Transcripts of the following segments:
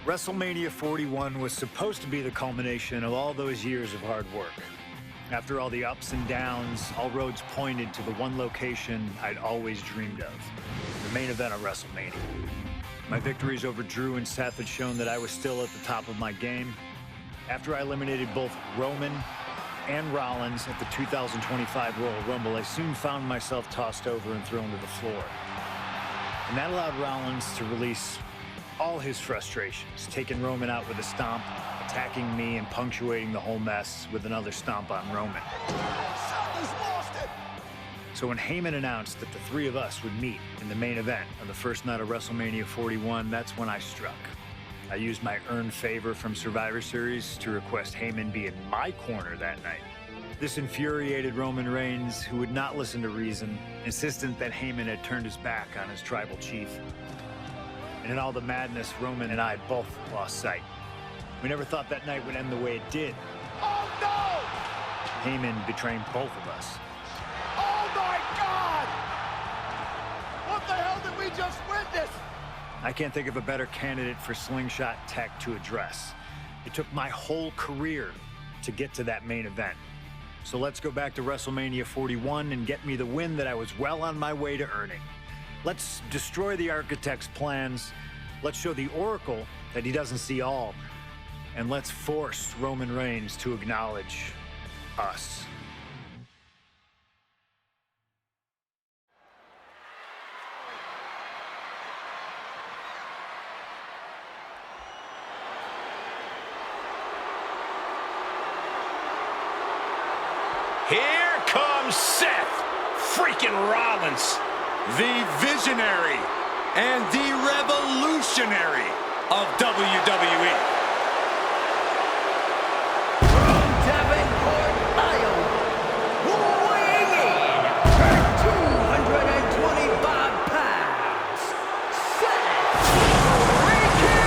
WrestleMania 41 was supposed to be the culmination of all those years of hard work. After all the ups and downs, all roads pointed to the one location I'd always dreamed of, the main event of WrestleMania. My victories over Drew and Seth had shown that I was still at the top of my game. After I eliminated both Roman and Rollins at the 2025 Royal Rumble, I soon found myself tossed over and thrown to the floor. And that allowed Rollins to release all his frustrations, taking Roman out with a stomp, attacking me, and punctuating the whole mess with another stomp on Roman. So when Heyman announced that the three of us would meet in the main event on the first night of WrestleMania 41, that's when I struck. I used my earned favor from Survivor Series to request Heyman be in my corner that night. This infuriated Roman Reigns, who would not listen to reason, insistent that Heyman had turned his back on his tribal chief. And in all the madness, Roman and I both lost sight. We never thought that night would end the way it did. Oh, no! Heyman betraying both of us. Oh, my God! What the hell did we just witness? I can't think of a better candidate for slingshot tech to address. It took my whole career to get to that main event. So let's go back to WrestleMania 41 and get me the win that I was well on my way to earning. Let's destroy the architect's plans. Let's show the Oracle that he doesn't see all. And let's force Roman Reigns to acknowledge us. Here comes Seth freaking Rollins, the visionary and the revolutionary of WWE. From Davenport, Iowa, weighing in at 225 pounds, Seth freaking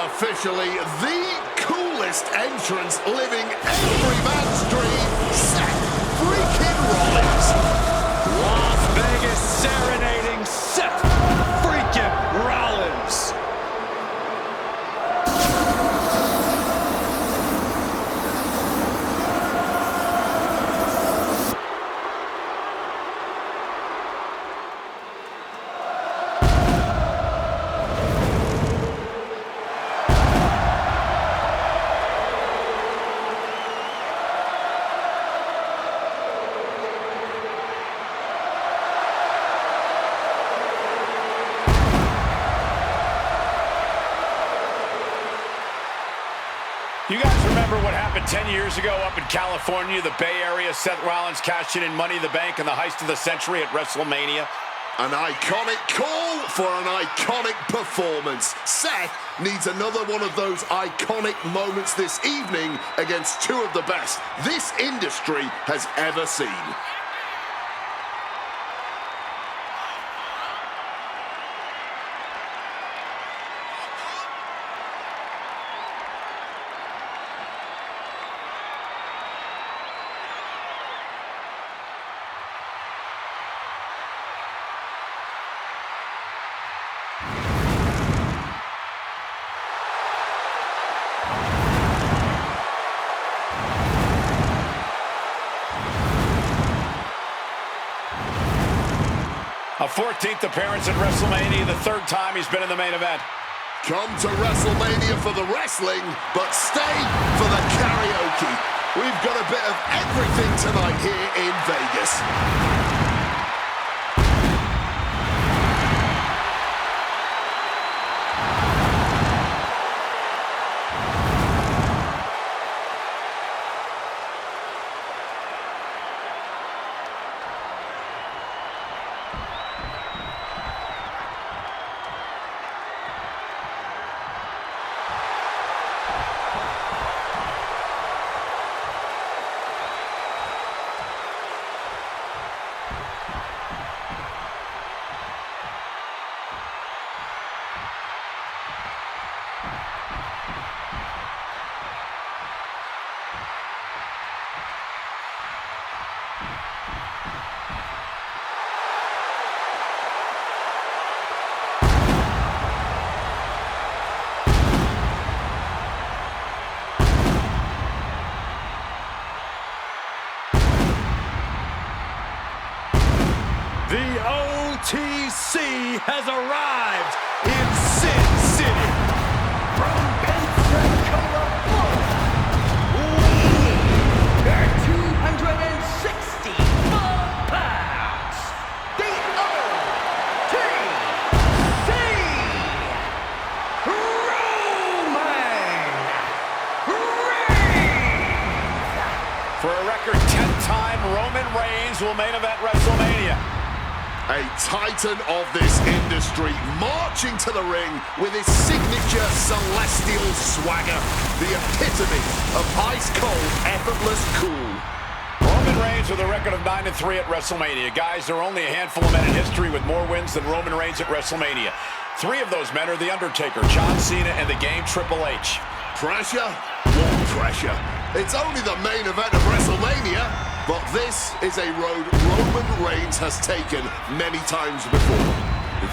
Officially the coolest entrance living every man's dream, Seth freaking Rollins. Las Vegas serenading Seth freaking Rollins. You guys remember what happened 10 years ago up in California, the Bay Area? Seth Rollins cashing in Money in the Bank in the heist of the century at WrestleMania. An iconic call for an iconic performance. Seth needs another one of those iconic moments this evening against two of the best this industry has ever seen. A 14th appearance at WrestleMania, the third time he's been in the main event. Come to WrestleMania for the wrestling, but stay for the karaoke. We've got a bit of everything tonight here in Vegas. OTC has arrived in Sin City. From Pensacola, Florida, weighing at 264 pounds, the OTC Roman Reigns. For a record 10-time Roman Reigns will main event WrestleMania. A titan of this industry, marching to the ring with his signature celestial swagger, the epitome of ice-cold, effortless cool. Roman Reigns with a record of 9-3 at WrestleMania. Guys, there are only a handful of men in history with more wins than Roman Reigns at WrestleMania. 3 of those men are The Undertaker, John Cena, and the Game Triple H. Pressure? What pressure? It's only the main event of WrestleMania, but this is a road Roman Reigns has taken many times before.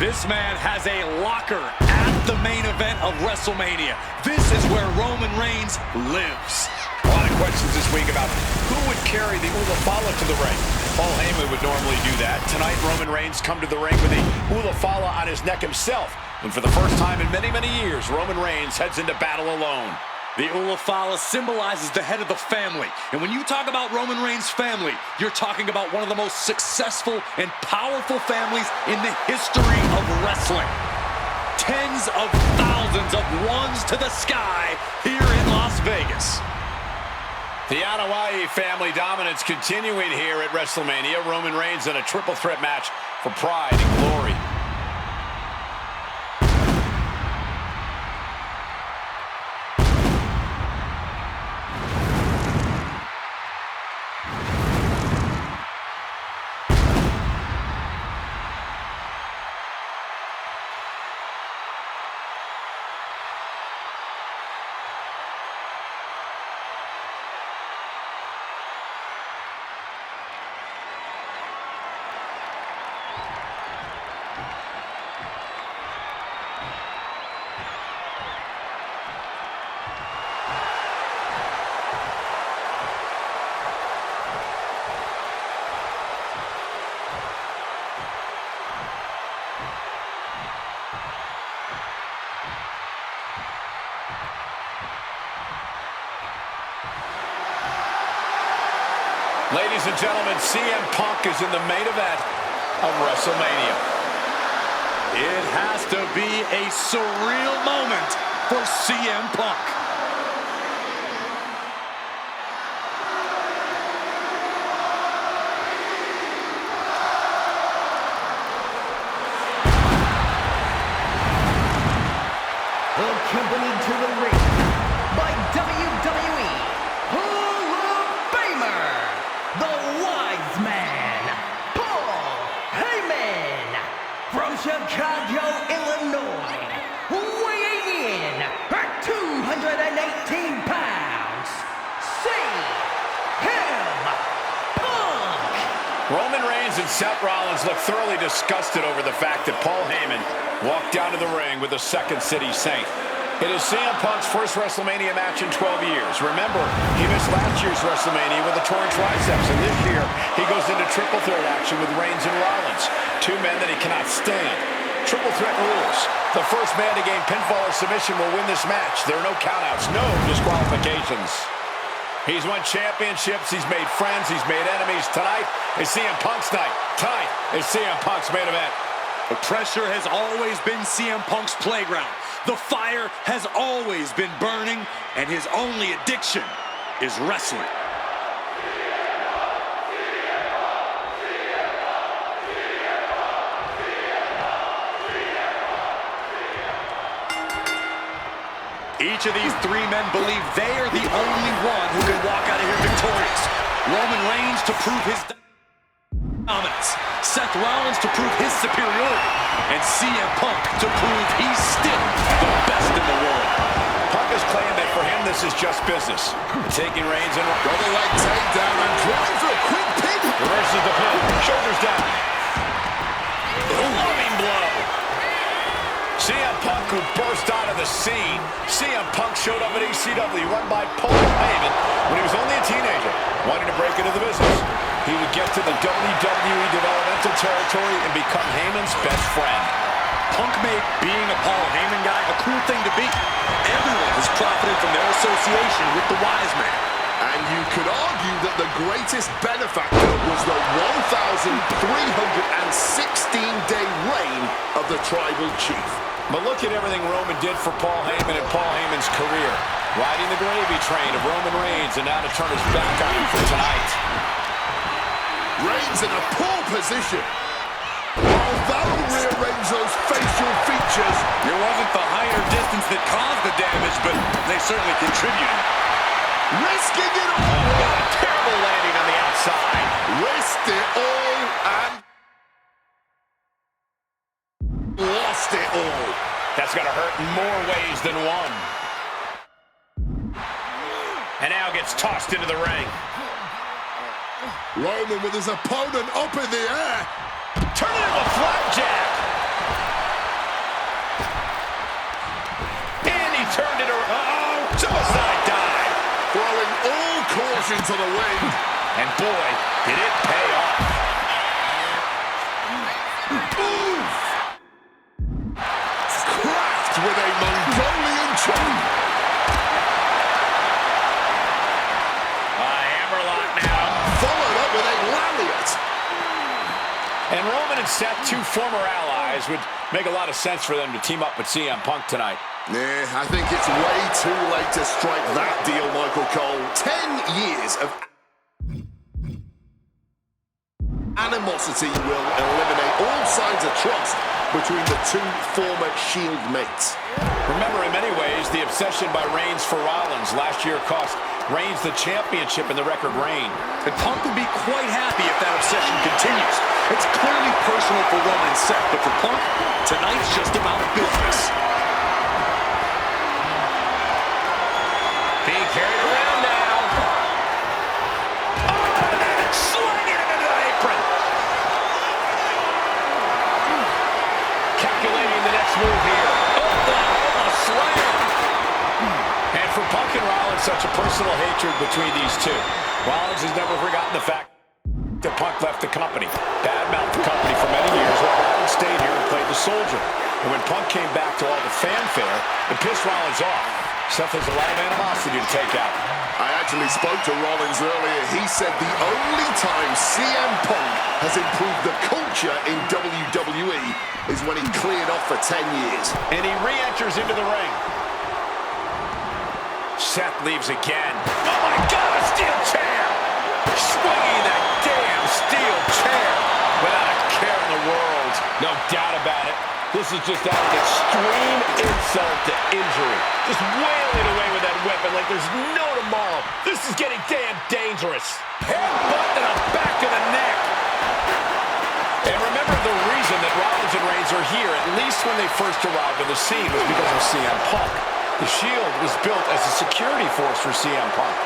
This man has a locker at the main event of WrestleMania. This is where Roman Reigns lives. A lot of questions this week about who would carry the Ula Fala to the ring. Paul Heyman would normally do that. Tonight, Roman Reigns come to the ring with the Ula Fala on his neck himself. And for the first time in many, many years, Roman Reigns heads into battle alone. The Ula Fala symbolizes the head of the family. And when you talk about Roman Reigns' family, you're talking about one of the most successful and powerful families in the history of wrestling. Tens of thousands of ones to the sky here in Las Vegas. The Anoa'i family dominance continuing here at WrestleMania. Roman Reigns in a triple threat match for pride and glory. Ladies and gentlemen, CM Punk is in the main event of WrestleMania. It has to be a surreal moment for CM Punk. Accompanied to the ring by WWE Hall of Famer, the Wise Man, Paul Heyman, from Chicago, Illinois, weighing in at 218 pounds, CM Punk. Roman Reigns and Seth Rollins look thoroughly disgusted over the fact that Paul Heyman walked down to the ring with the Second City Saint. It is CM Punk's first WrestleMania match in 12 years. Remember, he missed last year's WrestleMania with a torn triceps, and this year he goes into triple threat action with Reigns and Rollins, 2 men that he cannot stand. Triple threat rules. The first man to gain pinfall or submission will win this match. There are no countouts, no disqualifications. He's won championships, he's made friends, he's made enemies. Tonight is CM Punk's night. Tonight is CM Punk's main event. The pressure has always been CM Punk's playground. The fire has always been burning, and his only addiction is wrestling. Each of these 3 men believe they are the only one who can walk out of here victorious. Roman Reigns to prove his dominance, Seth Rollins to prove his superiority, and CM Punk to prove he's still the best in the world. Punk has claimed that for him this is just business. Taking Reigns and Double leg takedown and trying for a quick pin. reverses the pin, shoulders down. A loving blow. CM Punk, who burst out of the scene. CM Punk showed up at ECW, run by Paul Heyman, when he was only a teenager, wanting to break into the business. He would get to the WWE developmental territory and become Heyman's best friend. Punk made being a Paul Heyman guy a cool thing to be. Everyone has profited from their association with the wise man. And you could argue that the greatest benefactor was the 1,316-day reign of the Tribal Chief. But look at everything Roman did for Paul Heyman and Paul Heyman's career. Riding the gravy train of Roman Reigns, and now to turn his back on him for tonight. Reigns in a poor position. While that'll rearrange those facial features. It wasn't the higher distance that caused the damage, but they certainly contributed. Risking it all. Got a terrible landing on the outside. Risked it all and lost it all. That's going to hurt in more ways than one. And now gets tossed into the ring. Roman with his opponent up in the air. Turn it into a flapjack. And he turned it around. Uh-oh, suicide dive. Throwing all caution to the wind. And boy, did it pay off. Oof! Cracked with a Mongolian choke. Followed up with a lariat. And Roman and Seth, two former allies, would make a lot of sense for them to team up with CM Punk tonight. Yeah, I think it's way too late to strike that deal, Michael Cole. 10 years of animosity will eliminate all signs of trust between the two former Shield mates. Remember, in many ways, the obsession by Reigns for Rollins last year cost Reigns the championship in the record reign. And Punk would be quite happy if that obsession continues. It's clearly personal for Roman and Seth, but for Punk, tonight's just about business. Being carried around now. Oh, and then sliding it into the apron. Calculating the next move here. Oh, a slam. And for Punk and Rollins, such a personal hatred between these two. Rollins has never forgotten the fact that Punk left the company, badmouthed the company for many years, while Rollins stayed here and played the soldier. And when Punk came back to all the fanfare, it pissed Rollins off. Seth has a lot of animosity to take out. I actually spoke to Rollins earlier. He said the only time CM Punk has improved the culture in WWE is when he cleared off for 10 years. And he re-enters into the ring. Seth leaves again. Oh my God, a steel chair! Swinging that damn steel chair without a care in the world. No doubt about it. This is just out of extreme insult to injury. Just wailing away with that weapon like there's no tomorrow. This is getting damn dangerous. Headbutt to the back of the neck. And remember, the reason that Rollins and Reigns are here, at least when they first arrived on the scene, was because of CM Punk. The Shield was built as a security force for CM Punk.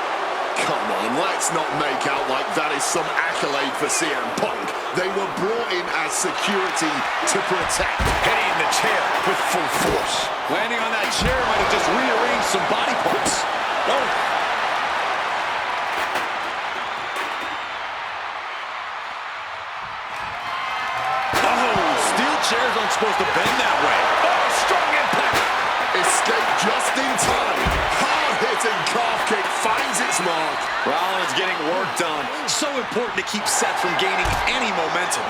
Come on, let's not make out like that is some accolade for CM Punk. They were brought in as security to protect. Hitting the chair with full force. Landing on that chair might have just rearranged some body parts. Oh. Steel chairs aren't supposed to bend that way. Oh, strong impact. Escape just in time. Hard-hitting calf kick finds its mark. Rollins getting work done. So important to keep Seth from gaining any momentum.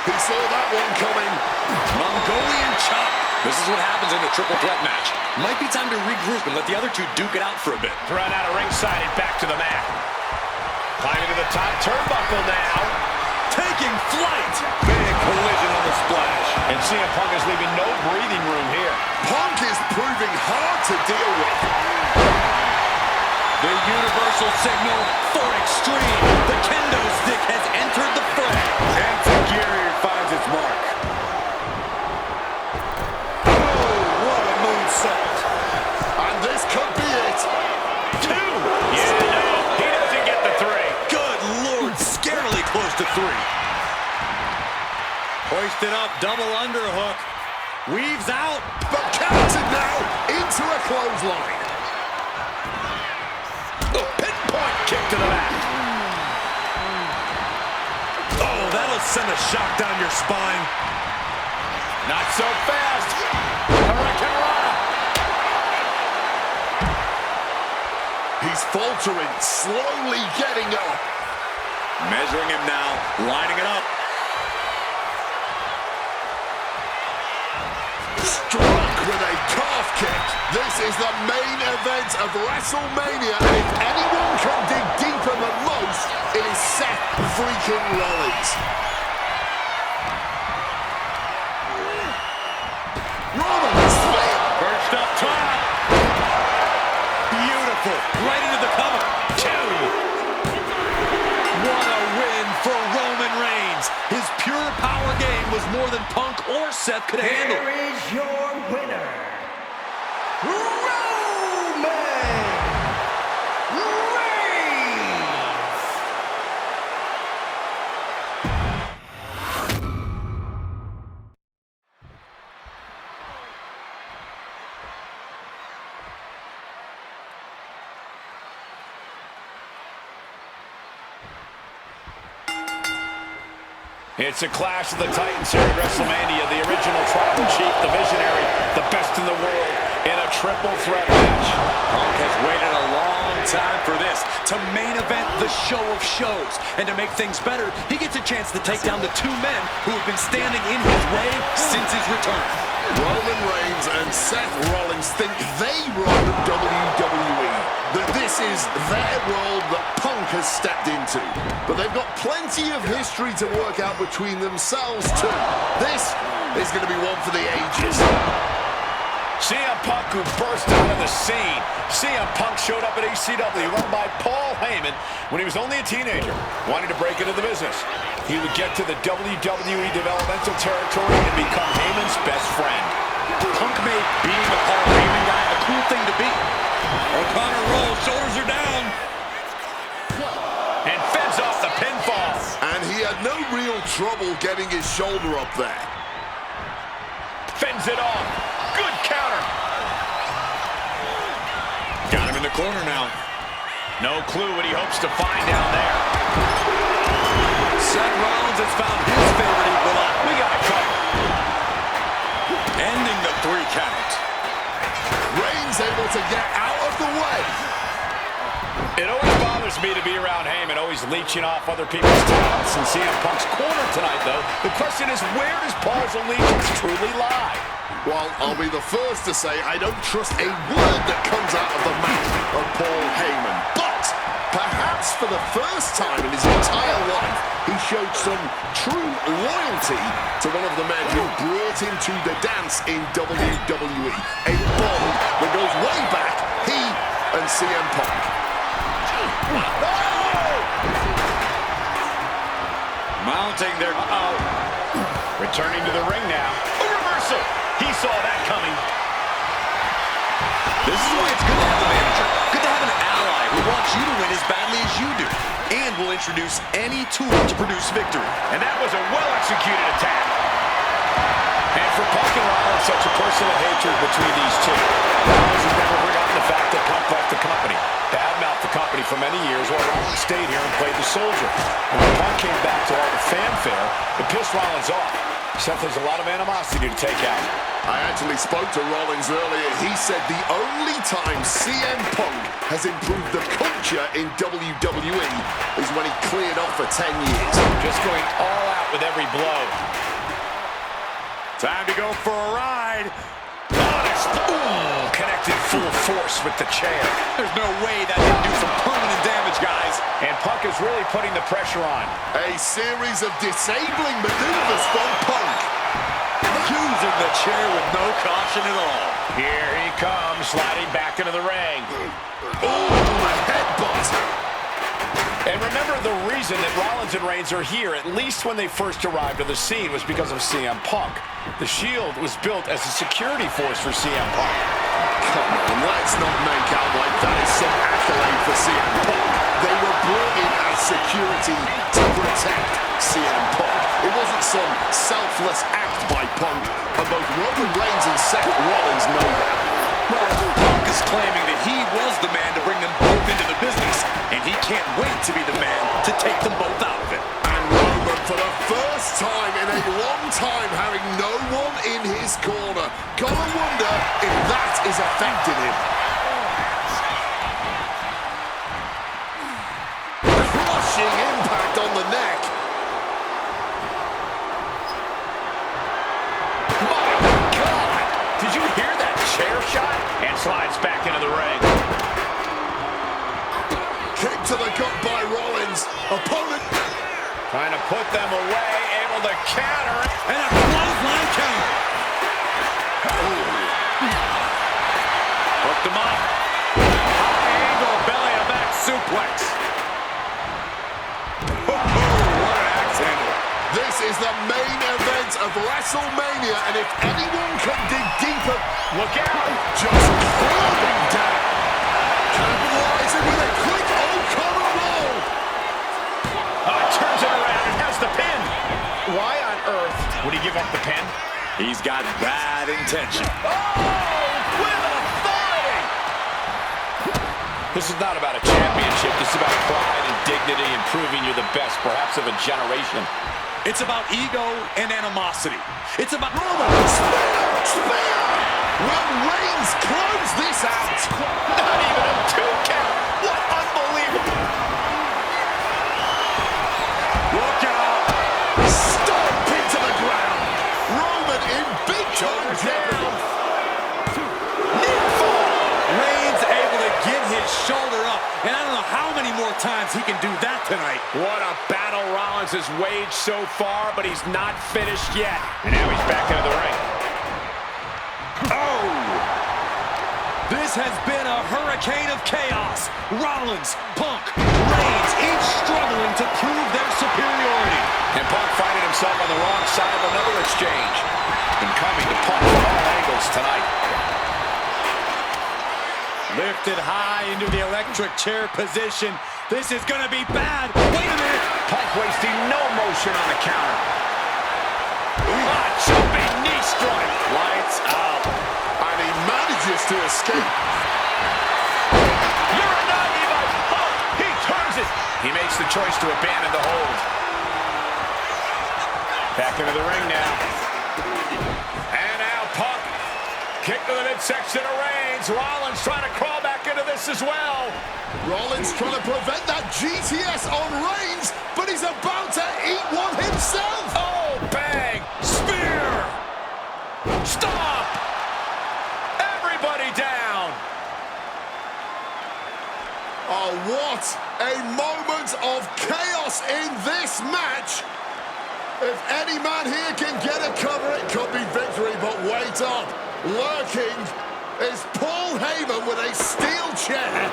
He saw that one coming. Mongolian chop. This is what happens in a triple threat match. Might be time to regroup and let the other two duke it out for a bit. Run out of ringside and back to the mat. Climbing to the top turnbuckle now. Taking flight. Big collision on the splash. And CM Punk is leaving no breathing room here. Punk is proving hard to deal with. The universal signal for extreme. The kendo stick has entered the fray. And Takiri finds its mark. Oh, what a moonsault. And this could be it. 2. Yeah, no, he doesn't get the 3. Good Lord, scarily close to 3. Hoisted up, double underhook. Weaves out. But counted now into a clothesline. The pinpoint kick to the back. Oh, that'll send a shock down your spine. Not so fast. Hurricanrana. He's faltering, slowly getting up. Measuring him now, lining it up. Struck with a calf kick. This is the main event of WrestleMania, and if anyone can dig deeper than most, it is Seth freaking Rollins. Rollins Perched up top. Beautiful. Right into the cover. Two. What a win for Roman Reigns. His pure power game was more than Punk or Seth could handle. Here is your winner, Roman Reigns! It's a clash of the Titans here at WrestleMania. The original tribal chief, the visionary, the best in the world in a triple threat match. Punk has waited a long time for this, to main event the show of shows. And to make things better, he gets a chance to take down the two men who have been standing in his way since his return. Roman Reigns and Seth Rollins think they run WWE, that this is their world that Punk has stepped into. But they've got plenty of history to work out between themselves too. This is going to be one for the ages. CM Punk, who burst out of the scene. CM Punk showed up at ECW, run by Paul Heyman, when he was only a teenager, wanting to break into the business. He would get to the WWE developmental territory and become Heyman's best friend. Punk made being a Paul Heyman guy a cool thing to be. O'Connor rolls, shoulders are down. And fends off the pinfall. And he had no real trouble getting his shoulder up there. Fends it off. Good counter. Got him in the corner now. No clue what he hopes to find down there. Seth Rollins has found his favorite equalizer. We got a cover. Ending the 3 count. Reigns able to get out of the way. It always bothers me to be around Heyman, always leeching off other people's talents. In CM Punk's corner tonight, though, the question is, where does Paul's allegiance truly lie? Well, I'll be the first to say I don't trust a word that comes out of the mouth of Paul Heyman. But perhaps for the first time in his entire life, he showed some true loyalty to one of the men who brought him to the dance in WWE. A bond that goes way back, he and CM Punk. Mounting their... Returning to the ring now. A reversal. He saw that coming. This is why it's good to have a manager. Good to have an ally who wants you to win as badly as you do. And will introduce any tool to produce victory. And that was a well-executed attack. And for Punk and Rollins, such a personal hatred between these two. Rollins has never forgotten the fact that Punk left the company. Badmouthed the company for many years while Rollins stayed here and played the soldier. And when Punk came back to all the fanfare, it pissed Rollins off. Seth has a lot of animosity to take out. I actually spoke to Rollins earlier. He said the only time CM Punk has improved the culture in WWE is when he cleared off for 10 years. Just going all out with every blow. Time to go for a ride. Honest. Ooh, connected full force with the chair. There's no way that didn't do some permanent damage, guys. And Punk is really putting the pressure on. A series of disabling maneuvers from Punk. Using the chair with no caution at all. Here he comes, sliding back into the ring. Ooh, a headbutt. And remember, the reason that Rollins and Reigns are here, at least when they first arrived on the scene, was because of CM Punk. The Shield was built as a security force for CM Punk. Come on, let's not make out like that is some accolade for CM Punk. They were brought in as security to protect CM Punk. It wasn't some selfless act by Punk, and both Roman Reigns and Seth Rollins know that. Well, Punk is claiming that he was the man to bring them both into the business, and he can't wait to be the man to take them both out of it. And Roman, for the first time in a long time, having no one in his corner. Gotta wonder if that is affecting him. Crushing impact on the neck. My God! Did you hear that chair shot? And slides back into the ring. Kick to the gut by Rollins. Opponent Trying to put them away, able to counter. And a clothesline counter. Hooked him up. High angle belly-to-back suplex. What an axe handle. This is the main event of WrestleMania, and if anyone can dig deeper, Look out! just clubbing down. Capitalizing with a quick O'Connor roll. Turns it around and has the pin. Why on earth would he give up the pin? He's got bad intention. With authority! This is not about a championship. This is about pride and dignity and proving you're the best, perhaps of a generation. It's about ego and animosity. It's about Roman, spear! Will Reigns close this out? Not even a 2 count. What unbelievable. Look out! Stomp into the ground. Roman in big time jeopardy. Reigns able to get his shoulder up, and I don't know how many more times he can do that tonight. What a battle Rollins has waged so far, but he's not finished yet. And now he's back into the ring. Oh! This has been a hurricane of chaos. Rollins, Punk, Reigns, each struggling to prove their superiority. And Punk finding himself on the wrong side of another exchange. And coming to Punk from all angles tonight. Lifted high into the electric chair position. This is gonna be bad. Wait a minute. Punk wasting no motion on the counter. Jumping knee strike. Lights out. And he manages to escape. You're a naughty by Punk. He turns it. He makes the choice to abandon the hold. Back into the ring now. And now Punk. Kick to the midsection of Reigns. Rollins trying to crawl back into this as well. Rollins trying to prevent that GTS on Reigns, but he's about to eat one himself. Oh, bang. Spear. Stop. Everybody down. Oh, what a moment of chaos in this match. If any man here can get a cover, it could be victory, but wait up. Lurking is Paul Heyman with a steel chair.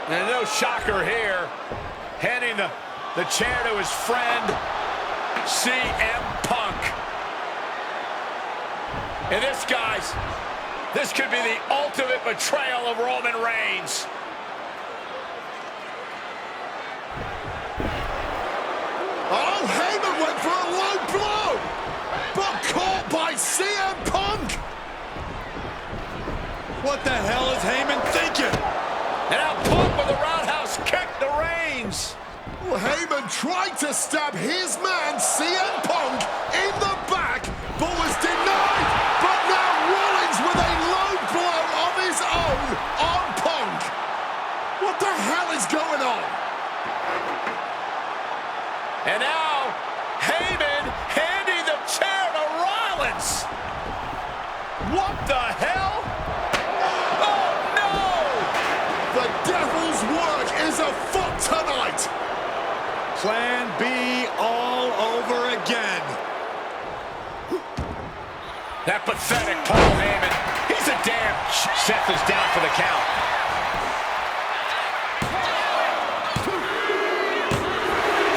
And no shocker here. Handing the chair to his friend, CM Punk. And this, guys, this could be the ultimate betrayal of Roman Reigns. Oh, Heyman went for a low blow, but caught by CM Punk. What the hell is Heyman thinking? And now Punk with a roundhouse kick to Reigns. Well, Heyman tried to stab his man, CM Punk, in the back, but was denied. But now Rollins with a low blow of his own on Punk. What the hell is going on? And now Heyman handing the chair to Rollins. What the hell? Oh, no! The devil's work is afoot tonight. Plan B all over again. That pathetic Paul Heyman. He's a damn... Seth is down for the count.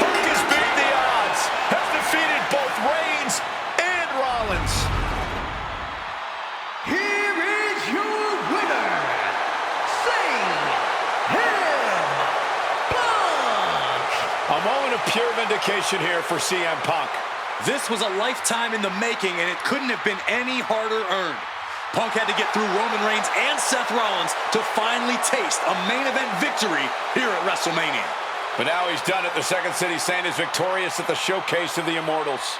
Punk has beaten the odds. Has defeated both Reigns and Rollins. Here is your winner, A moment of pure vindication here for CM Punk. This was a lifetime in the making, and it couldn't have been any harder earned. Punk had to get through Roman Reigns and Seth Rollins to finally taste a main event victory here at WrestleMania. But now he's done it. The Second City Saint is victorious at the Showcase of the Immortals.